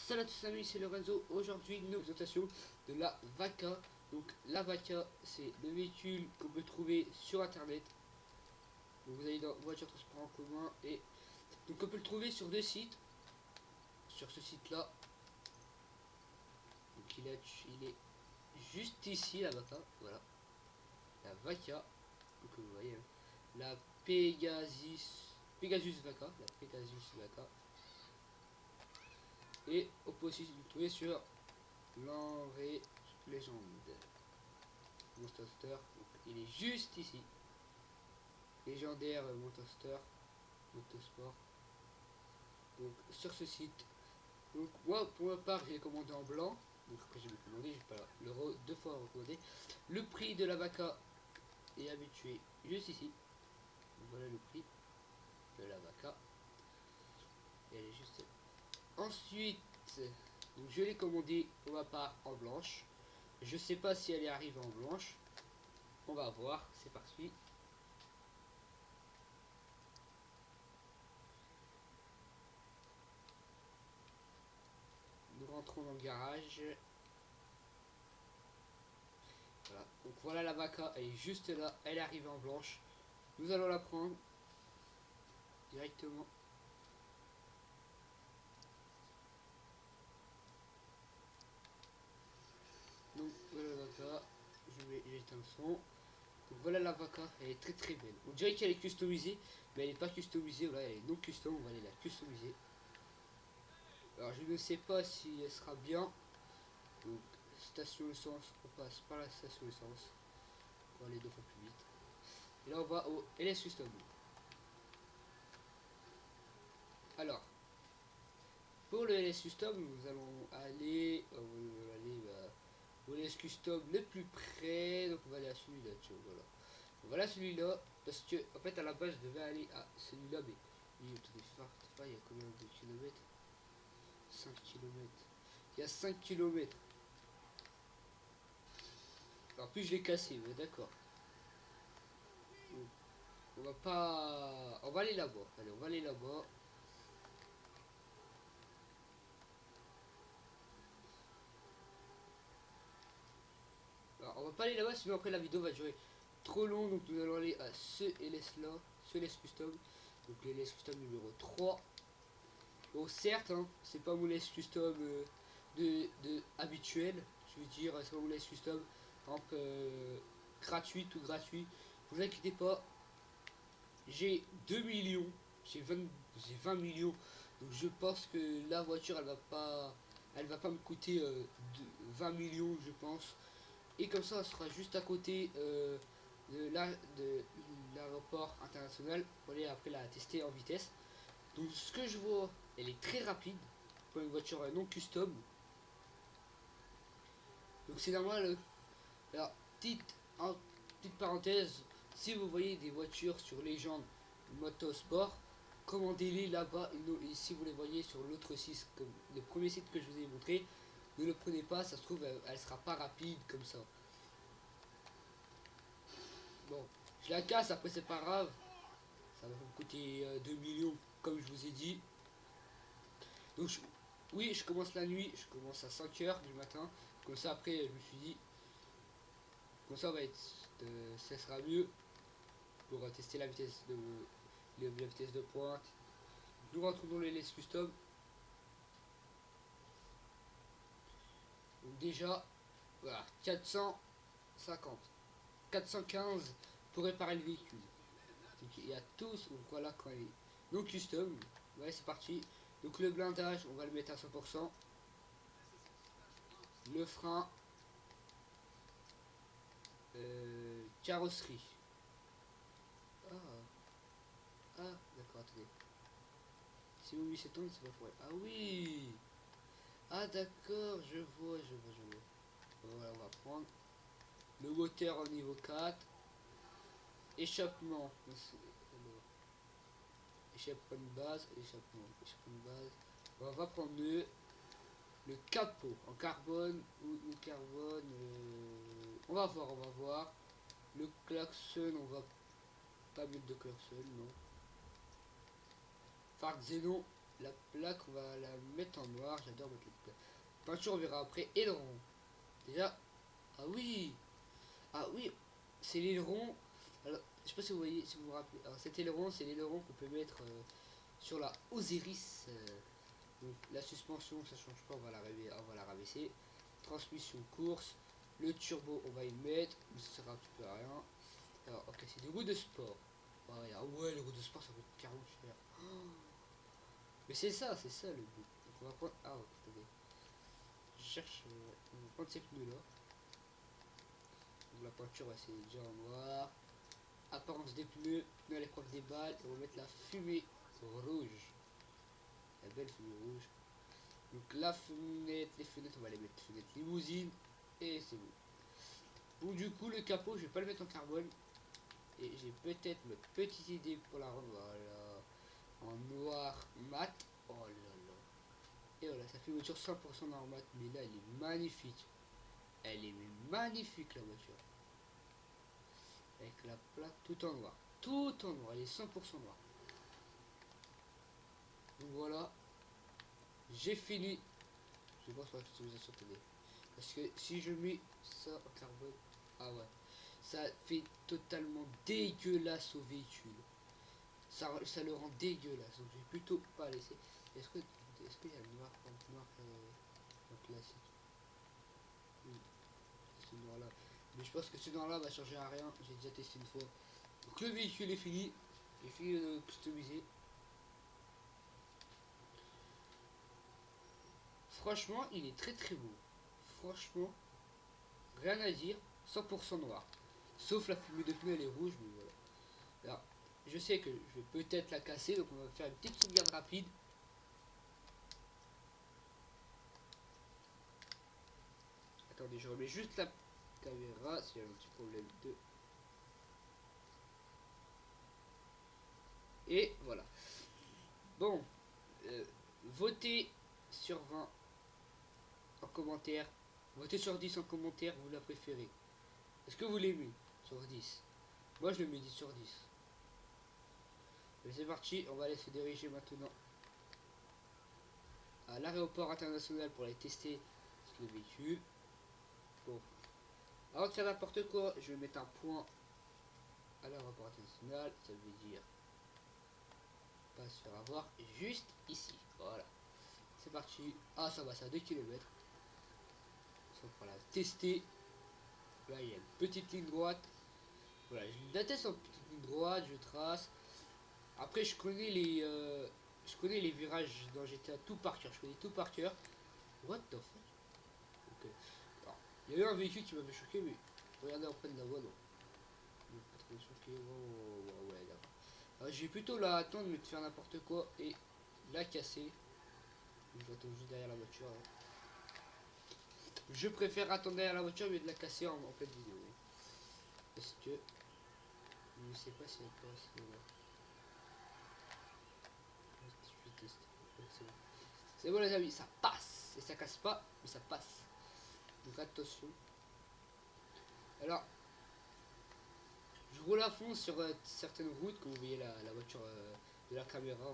Salut à tous amis, c'est Lorenzo. Aujourd'hui une présentation de la Vaca. Donc la Vaca c'est le véhicule qu'on peut trouver sur internet. Donc vous allez dans voiture transport en commun et donc on peut le trouver sur deux sites. Sur ce site là. Donc il est juste ici la Vaca. Voilà. La Vaca. Donc vous voyez hein. La Pegasus Vaca. La Pegasus Vaca. Et on peut aussi le trouver sur l'Enré Légende. Monster, il est juste ici. Légendaire Monster, Motosport. Donc sur ce site. Donc moi pour ma part j'ai commandé en blanc. Donc après j'ai commandé, j'ai pas l'euro deux fois recommandé. Le prix de la Vaca est habitué juste ici. Donc voilà le prix de la Vaca. Et elle est juste. Ensuite, donc je l'ai commandé pour ma part en blanche. Je sais pas si elle est arrivée en blanche. On va voir, c'est parti. Nous rentrons dans le garage. Voilà. Donc voilà la Vaca, elle est juste là, elle est arrivée en blanche. Nous allons la prendre directement. Donc voilà la Vaca, je vais éteindre le son. Donc voilà la Vaca, elle est très belle. On dirait qu'elle est customisée, mais elle n'est pas customisée, voilà, elle est non custom, on va aller la customiser. Alors je ne sais pas si elle sera bien. Donc station essence, on passe par la station essence. On va aller deux fois plus vite. Et là on va au LS Custom. Alors, pour le LS Custom, nous allons aller, au LS Custom le plus près. Donc on va aller à celui-là, tu vois, voilà. Voilà celui-là, parce que en fait à la base je devais aller à celui-là, mais il y a combien de kilomètres? 5 kilomètres. Il y a 5 kilomètres. En plus je l'ai cassé, mais d'accord. On va pas. On va aller là-bas. Allez, on va aller là-bas. Alors, on va pas aller là-bas, sinon après la vidéo va durer trop long. Donc nous allons aller à ce LS là, ce LS Custom. Donc le LS Custom numéro 3. Bon certes, hein, c'est pas mon LS Custom de habituel. Je veux dire, c'est pas mon LS Custom gratuit, tout gratuit. Vous inquiétez pas. J'ai 2 millions. J'ai 20 millions. Donc je pense que la voiture elle va pas me coûter 20 millions je pense. Et comme ça, elle sera juste à côté de l'aéroport international pour aller après la tester en vitesse. Donc ce que je vois, elle est très rapide pour une voiture non custom. Donc c'est normal. Alors, petite parenthèse, si vous voyez des voitures sur Légende Motosport, commandez-les là-bas. Et si vous les voyez sur l'autre site, comme le premier site que je vous ai montré, ne le prenez pas, ça se trouve, elle sera pas rapide comme ça. Bon, je la casse, après c'est pas grave. Ça va me coûter 2 millions, comme je vous ai dit. Donc, oui, je commence la nuit, je commence à 5 h du matin. Comme ça, après, je me suis dit, comme ça, ça sera mieux pour tester la vitesse de pointe. Nous rentrons dans les LS Custom. Donc, déjà, voilà, 450, 415 pour réparer le véhicule. Donc, il y a tous, donc voilà, quand il est non custom. Ouais, c'est parti. Donc, le blindage, on va le mettre à 100%. Le frein, carrosserie. Ah, d'accord, attendez. Si vous 8 ans, c'est pas pour elle. Ah oui. Ah d'accord, je vois. Voilà, on va prendre le moteur au niveau 4. Échappement. Échappement de base. Échappement de base. On va prendre le capot en carbone ou carbone. On va voir. Le klaxon, on va pas mettre de klaxon, non. Phare xénon, la plaque, on va la mettre en noir. J'adore mettre les plaques. Peinture, on verra après. Aileron. Déjà, ah oui, ah oui, c'est l'aileron. Alors, je sais pas si vous voyez, si vous vous rappelez. Alors, cet aileron, c'est l'aileron qu'on peut mettre sur la Osiris. Donc, la suspension, ça change pas, on va la rabaisser. Transmission course. Le turbo, on va y mettre, mais ça sert un petit peu à rien. Alors, ok, c'est des roues de sport. Ouais, ah ouais, les roues de sport, ça coûte carrément cher. Oh, mais c'est ça le but. Donc, on va prendre. Ah, ok, attendez. Je cherche. On va prendre ces pneus là. Donc, la peinture, ouais, c'est déjà en noir. Apparence des pneus, pneus à l'épreuve des balles. Et on va mettre la fumée rouge. La belle fumée rouge. Donc, la fenêtre, les fenêtres, on va les mettre fenêtre limousine. Et c'est bon. Bon, du coup, le capot, je vais pas le mettre en carbone. Et j'ai peut-être ma petite idée pour la rendre, voilà, en noir mat. Oh là là. Et voilà, ça fait une voiture 100% noir mat. Mais là, elle est magnifique. Elle est magnifique, la voiture. Avec la plaque tout en noir. Tout en noir. Elle est 100% noire. Donc voilà. J'ai fini. Je pense pas que ça vous a surpris. Parce que si je mets ça en carbone. Ah ouais. Ça fait totalement dégueulasse au véhicule. Ça le rend dégueulasse. Donc je vais plutôt pas laisser. Est-ce qu'il y a le noir classique? Oui, ce noir là. Mais je pense que ce noir là va changer à rien. J'ai déjà testé une fois. Donc le véhicule est fini. J'ai fini de customiser. Franchement, il est très très beau. Franchement, rien à dire. 100% noir. Sauf la fumée de pneu, elle est rouge, mais voilà. Alors, je sais que je vais peut-être la casser, donc on va faire une petite sauvegarde rapide. Attendez, je remets juste la caméra, s'il y a un petit problème de... Et voilà. Bon, votez sur 20 en commentaire. Votez sur 10 en commentaire, vous la préférez. Est-ce que vous l'aimez sur 10? Moi je le mets 10 sur 10. Mais c'est parti, on va aller se diriger maintenant à l'aéroport international pour aller tester le véhicule. Bon, avant de faire n'importe quoi, je vais mettre un point à l'aéroport international, ça veut dire pas se faire avoir juste ici. Voilà, c'est parti. Ah, ça va, c'est à 2 km. On va la tester. Là, il y a une petite ligne droite. Voilà, je la teste en petite ligne droite, je trace. Après, je connais les virages dans GTA tout par cœur. Je connais tout par cœur. What the fuck? Ok. Alors, il y a eu un véhicule qui m'avait choqué, mais regardez après de la voie, non. Pas trop choqué. Oh, ouais, d'accord. Je vais plutôt la attendre, mais de faire n'importe quoi et la casser. Je l'attends juste derrière la voiture. Hein. Je préfère attendre derrière la voiture, mais de la casser en pleine vidéo. Parce que je ne sais pas si elle passe. Je vais tester. C'est bon. C'est bon les amis, ça passe. Et ça casse pas, mais ça passe. Donc attention. Alors, je roule à fond sur certaines routes, comme vous voyez la voiture de la caméra.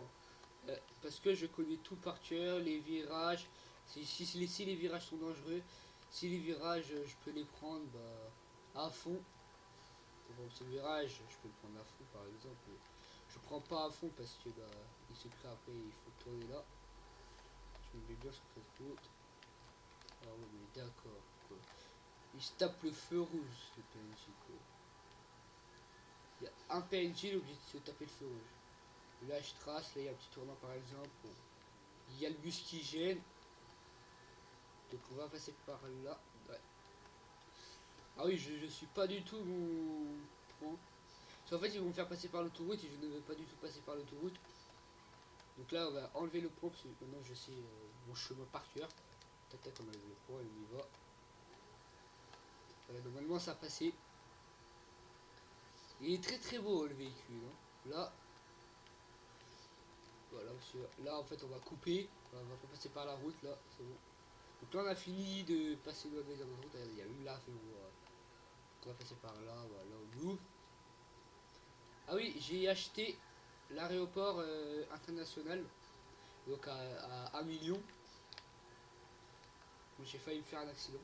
Hein. Parce que je connais tout par cœur, les virages. Si les virages sont dangereux, si les virages je peux les prendre à fond. Bon, ce virage, je peux le prendre à fond par exemple. Je prends pas à fond parce que il se crée après, il faut tourner là. Je me mets bien sur cette route. Ah oui, mais d'accord. Il se tape le feu rouge, ce PNJ. Quoi. Il y a un PNJ, il est obligé de se taper le feu rouge. Là, je trace, là, il y a un petit tournant par exemple. Bon. Il y a le bus qui gêne. Donc, on va passer par là. Ouais. Ah oui, je suis pas du tout mon point. Parce qu'en fait, ils vont me faire passer par l'autoroute et je ne veux pas du tout passer par l'autoroute. Donc là, on va enlever le pont parce que maintenant je sais mon chemin par cœur. Tac, on enlève le pont et on y va. Voilà, normalement ça a passé. Il est très très beau le véhicule. Hein. Là, voilà, là en fait on va couper. On va pas passer par la route là, c'est bon. Donc là on a fini de passer dans la route. Il y a même là, fait on va passer par là, voilà, on ouvre. Ah oui, j'ai acheté l'aéroport international. Donc à 1 million. J'ai failli me faire un accident.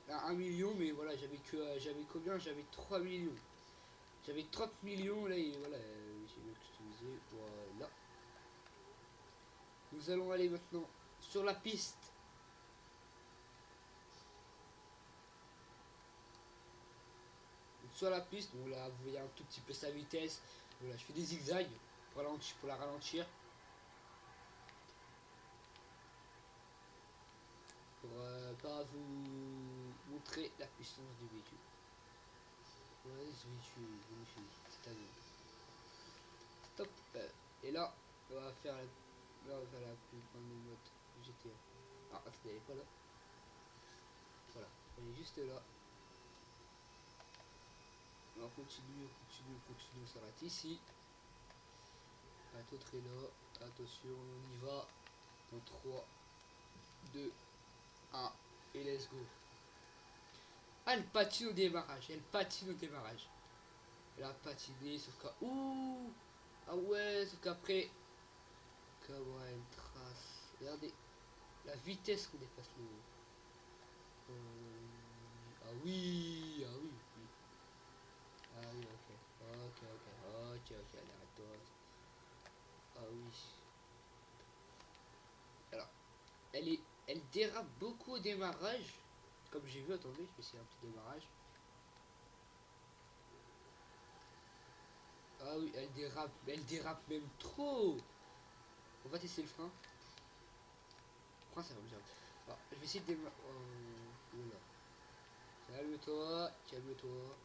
À 1 million, mais voilà, j'avais combien? J'avais 3 millions. J'avais 30 millions là, et voilà, j'ai mieux customisé. Voilà. Nous allons aller maintenant sur la piste. Sur la piste, bon là vous voyez un tout petit peu sa vitesse. Voilà, je fais des zigzags pour la ralentir. Pour pas vous montrer la puissance du véhicule. Ouais, ce véhicule est magnifique, c'est à vous. Stop. Et là, on va faire la plus grande mode GTA. Ah, elle n'est pas là. Voilà, elle est juste là. On continue, on s'arrête ici. L'autre est là. Attention, on y va. Dans 3, 2, 1. Et let's go. Ah, elle patine au démarrage. Elle patine au démarrage. Elle a patiné, sauf qu'à... Ouh. Ah ouais, sauf qu'après... Comment elle trace. Regardez. La vitesse qu'on dépasse le... Ah oui. Ah oui. Ah oui, ok. Ok, allez, arrête-toi. Ah oui. Alors, elle dérape beaucoup au démarrage. Comme j'ai vu, attendez, je vais essayer un petit démarrage. Ah oui, elle dérape même trop. On va tester le frein. Le frein, ça va bien. Alors, je vais essayer de démarrer. Oh, là. Calme-toi, calme-toi.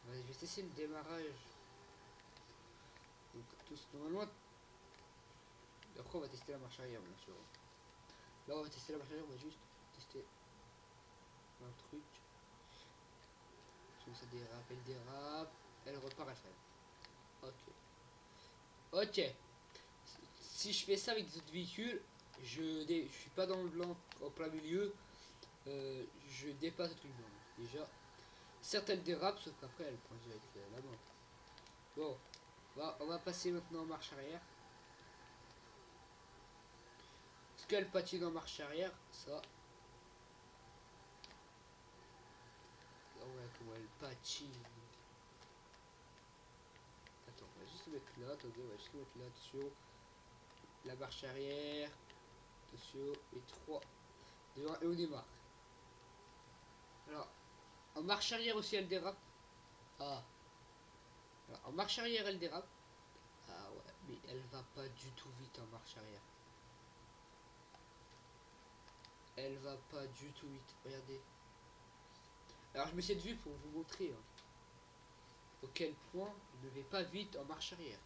Ouais, je vais tester le démarrage. Donc, tous, normalement. Après, on va tester la marche arrière, bien sûr. Là, on va tester la marche arrière, on va juste tester un truc. Ça dérape, elle dérape. Elle repart, elle freine. Ok. Ok. Si je fais ça avec des autres véhicules, je suis pas dans le blanc en plein milieu. Je dépasse le truc blanc. Déjà, certaines dérapent, sauf qu'après elle prend direct la main. Bon, on va passer maintenant en marche arrière. Est-ce qu'elle patine en marche arrière? Ça. Oh ouais, comment elle patine. Attends, on va juste le mettre là. Attendez, on va juste le mettre là. Attention. La marche arrière. Attention. Et 3, 2, 1, et on démarre. Alors, en marche arrière aussi, elle dérape. Ah. Alors, en marche arrière, elle dérape. Ah ouais, mais elle va pas du tout vite en marche arrière. Elle va pas du tout vite. Regardez. Alors, je mets cette vue pour vous montrer auquel point je ne vais pas vite en marche arrière.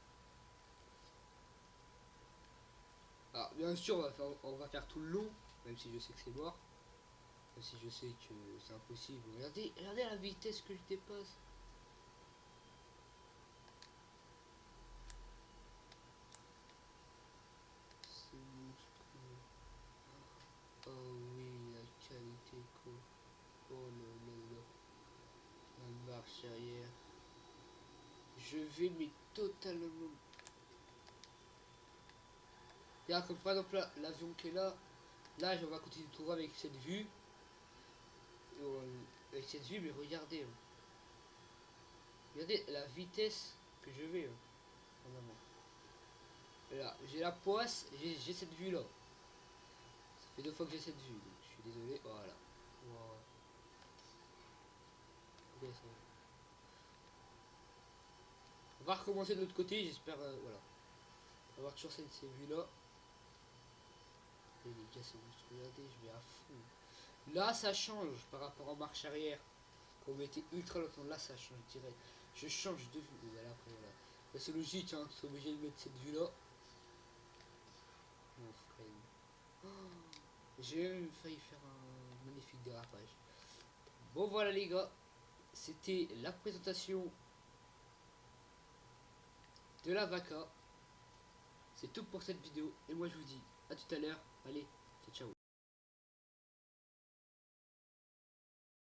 Alors, bien sûr, on va faire tout le long, même si je sais que c'est mort. Même si je sais que c'est impossible. Regardez la vitesse que je dépasse. C'est monstrueux. Oh oui, la qualité quoi. Oh là. La marche arrière. Je vais mais totalement. Regarde, comme par exemple l'avion qui est là. Là, on va continuer de tourner avec cette vue. Avec cette vue, mais regardez. Regardez la vitesse que je vais. En avant. Et là, j'ai la poisse, j'ai cette vue là. Ça fait 2 fois que j'ai cette vue, donc je suis désolé. Voilà. Wow. Okay, on va recommencer de l'autre côté, j'espère. Voilà. On va avoir toujours ces vues là. Et les gars, c'est juste, regardez, je vais à fond. Là, ça change par rapport en marche arrière. Quand on mettait ultra longtemps, là, ça change direct. Je change de vue. Voilà, après, voilà. C'est logique, hein, c'est obligé de mettre cette vue là. Mon frère. Oh, j'ai même failli faire un magnifique dérapage. Bon, voilà, les gars. C'était la présentation de la Vaca. C'est tout pour cette vidéo. Et moi, je vous dis à tout à l'heure. Allez, ciao, ciao.